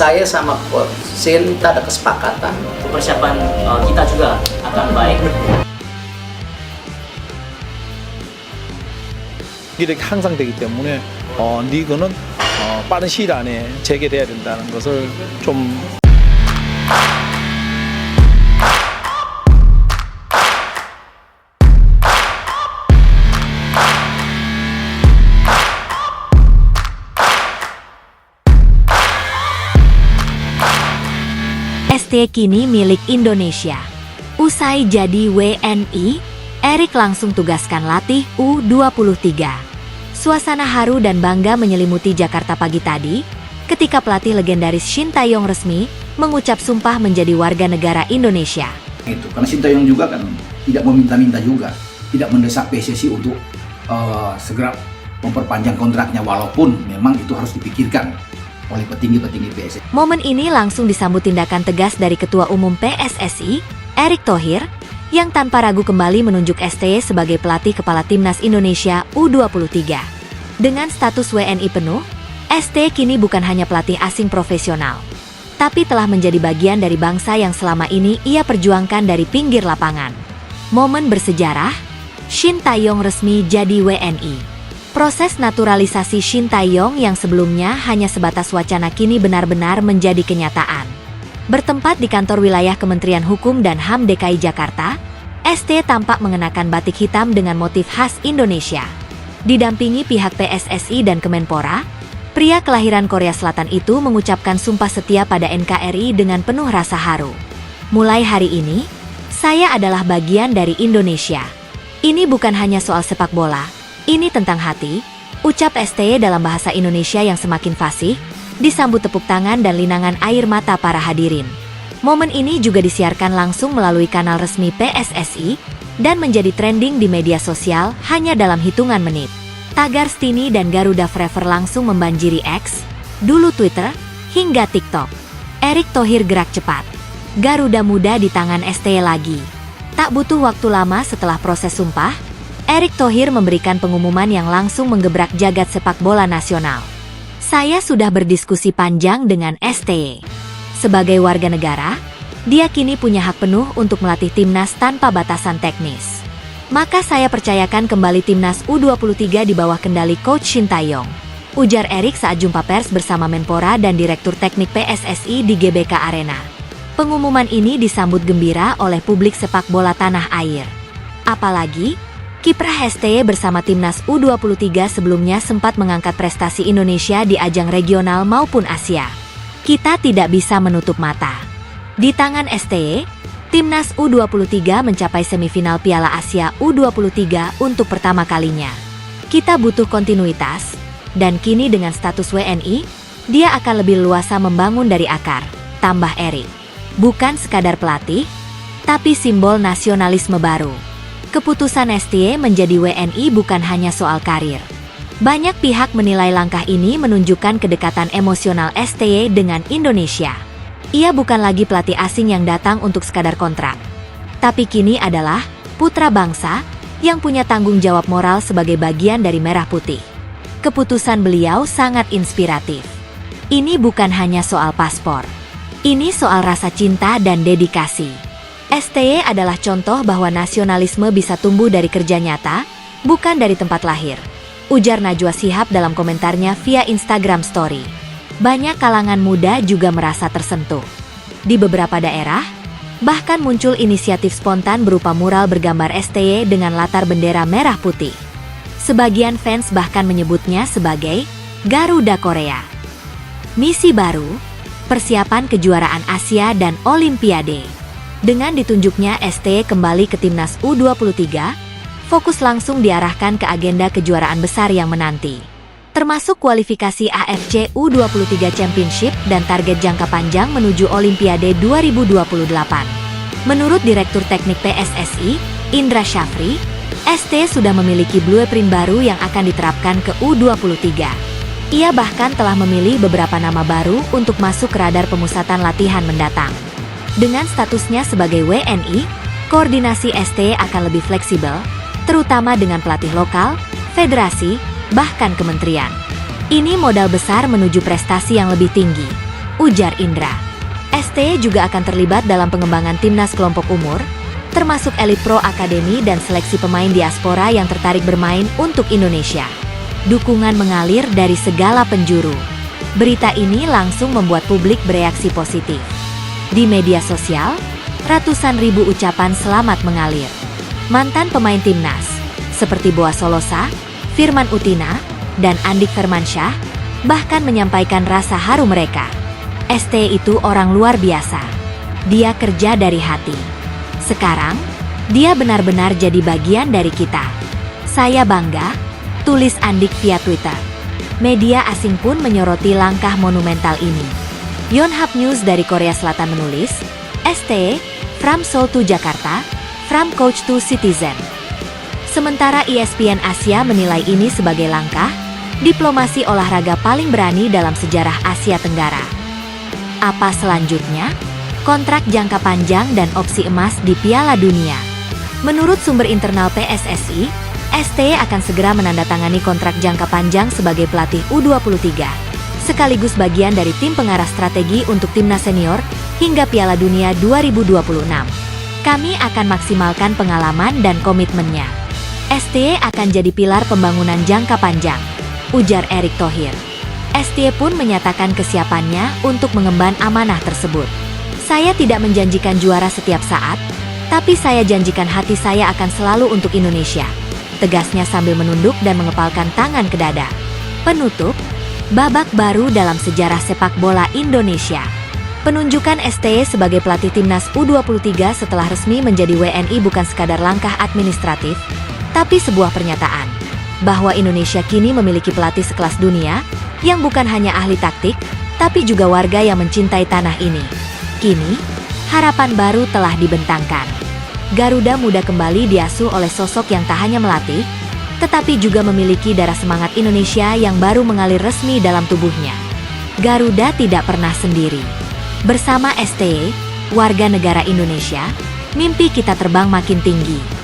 saya sama Coach Shin kita ada kesepakatan. Persiapan kita juga akan baik. 이렇게 항상 되기 때문에 리그는 빠른 시일 안에 재개돼야 된다는 것을 좀 ST kini milik Indonesia. Usai jadi WNI, Erik langsung tugaskan latih U23. Suasana haru dan bangga menyelimuti Jakarta pagi tadi, ketika pelatih legendaris Shin Tae-yong resmi mengucap sumpah menjadi warga negara Indonesia. Itu karena Shin Tae-yong juga kan tidak meminta-minta juga, tidak mendesak PSSI untuk segera memperpanjang kontraknya, walaupun memang itu harus dipikirkan oleh petinggi-petinggi PSSI. Momen ini langsung disambut tindakan tegas dari Ketua Umum PSSI, Erick Thohir, yang tanpa ragu kembali menunjuk ST sebagai pelatih kepala Timnas Indonesia U23. Dengan status WNI penuh, ST kini bukan hanya pelatih asing profesional, tapi telah menjadi bagian dari bangsa yang selama ini ia perjuangkan dari pinggir lapangan. Momen bersejarah, Shin Tae-yong resmi jadi WNI. Proses naturalisasi Shin Tae-yong yang sebelumnya hanya sebatas wacana kini benar-benar menjadi kenyataan. Bertempat di kantor wilayah Kementerian Hukum dan HAM DKI Jakarta, ST tampak mengenakan batik hitam dengan motif khas Indonesia. Didampingi pihak PSSI dan Kemenpora, pria kelahiran Korea Selatan itu mengucapkan sumpah setia pada NKRI dengan penuh rasa haru. Mulai hari ini, saya adalah bagian dari Indonesia. Ini bukan hanya soal sepak bola, ini tentang hati, ucap ST dalam bahasa Indonesia yang semakin fasih, disambut tepuk tangan dan linangan air mata para hadirin. Momen ini juga disiarkan langsung melalui kanal resmi PSSI dan menjadi trending di media sosial hanya dalam hitungan menit. Tagar Stini dan Garuda Forever langsung membanjiri X, dulu Twitter, hingga TikTok. Erick Thohir gerak cepat. Garuda muda di tangan ST lagi. Tak butuh waktu lama setelah proses sumpah, Erick Thohir memberikan pengumuman yang langsung menggebrak jagat sepak bola nasional. Saya sudah berdiskusi panjang dengan ST. Sebagai warga negara, dia kini punya hak penuh untuk melatih timnas tanpa batasan teknis. Maka saya percayakan kembali timnas U23 di bawah kendali Coach Shin Tae-yong, ujar Erick saat jumpa pers bersama Menpora dan Direktur Teknik PSSI di GBK Arena. Pengumuman ini disambut gembira oleh publik sepak bola tanah air. Apalagi, kiprah ST bersama timnas U23 sebelumnya sempat mengangkat prestasi Indonesia di ajang regional maupun Asia. Kita tidak bisa menutup mata. Di tangan ST, timnas U23 mencapai semifinal Piala Asia U23 untuk pertama kalinya. Kita butuh kontinuitas, dan kini dengan status WNI, dia akan lebih luasa membangun dari akar, tambah Erick. Bukan sekadar pelatih, tapi simbol nasionalisme baru. Keputusan ST menjadi WNI bukan hanya soal karir. Banyak pihak menilai langkah ini menunjukkan kedekatan emosional ST dengan Indonesia. Ia bukan lagi pelatih asing yang datang untuk sekadar kontrak, tapi kini adalah putra bangsa yang punya tanggung jawab moral sebagai bagian dari Merah Putih. Keputusan beliau sangat inspiratif. Ini bukan hanya soal paspor. Ini soal rasa cinta dan dedikasi. ST adalah contoh bahwa nasionalisme bisa tumbuh dari kerja nyata, bukan dari tempat lahir, ujar Najwa Shihab dalam komentarnya via Instagram Story. Banyak kalangan muda juga merasa tersentuh. Di beberapa daerah, bahkan muncul inisiatif spontan berupa mural bergambar ST dengan latar bendera merah putih. Sebagian fans bahkan menyebutnya sebagai Garuda Korea. Misi baru, persiapan kejuaraan Asia dan Olimpiade. Dengan ditunjuknya ST kembali ke timnas U23, fokus langsung diarahkan ke agenda kejuaraan besar yang menanti, termasuk kualifikasi AFC U23 Championship dan target jangka panjang menuju Olimpiade 2028. Menurut Direktur Teknik PSSI, Indra Syafri, ST sudah memiliki blueprint baru yang akan diterapkan ke U23. Ia bahkan telah memilih beberapa nama baru untuk masuk ke radar pemusatan latihan mendatang. Dengan statusnya sebagai WNI, koordinasi ST akan lebih fleksibel, terutama dengan pelatih lokal, federasi, bahkan kementerian. Ini modal besar menuju prestasi yang lebih tinggi. ujar Indra. STY juga akan terlibat dalam pengembangan timnas kelompok umur, termasuk Elite Pro Academy dan seleksi pemain diaspora yang tertarik bermain untuk Indonesia. Dukungan mengalir dari segala penjuru. Berita ini langsung membuat publik bereaksi positif. Di media sosial, ratusan ribu ucapan selamat mengalir. Mantan pemain timnas, seperti Boa Solosa, Firman Utina, dan Andik Firmansyah, bahkan menyampaikan rasa haru mereka. STY itu orang luar biasa. Dia kerja dari hati. Sekarang, dia benar-benar jadi bagian dari kita. Saya bangga, tulis Andik via Twitter. Media asing pun menyoroti langkah monumental ini. Yonhap News dari Korea Selatan menulis, STY, from Seoul to Jakarta, from coach to citizen. Sementara ESPN Asia menilai ini sebagai langkah diplomasi olahraga paling berani dalam sejarah Asia Tenggara. Apa selanjutnya? Kontrak jangka panjang dan opsi emas di Piala Dunia. Menurut sumber internal PSSI, STY akan segera menandatangani kontrak jangka panjang sebagai pelatih U23, sekaligus bagian dari tim pengarah strategi untuk timnas senior hingga Piala Dunia 2026. Kami akan maksimalkan pengalaman dan komitmennya. STY akan jadi pilar pembangunan jangka panjang, ujar Erick Thohir. STY pun menyatakan kesiapannya untuk mengemban amanah tersebut. Saya tidak menjanjikan juara setiap saat, tapi saya janjikan hati saya akan selalu untuk Indonesia, tegasnya sambil menunduk dan mengepalkan tangan ke dada. Penutup, babak baru dalam sejarah sepak bola Indonesia. Penunjukan STY sebagai pelatih timnas U23 setelah resmi menjadi WNI bukan sekadar langkah administratif, tapi sebuah pernyataan bahwa Indonesia kini memiliki pelatih sekelas dunia yang bukan hanya ahli taktik, tapi juga warga yang mencintai tanah ini. Kini, harapan baru telah dibentangkan. Garuda Muda kembali diasuh oleh sosok yang tak hanya melatih, tetapi juga memiliki darah semangat Indonesia yang baru mengalir resmi dalam tubuhnya. Garuda tidak pernah sendiri. Bersama STY, warga negara Indonesia, mimpi kita terbang makin tinggi.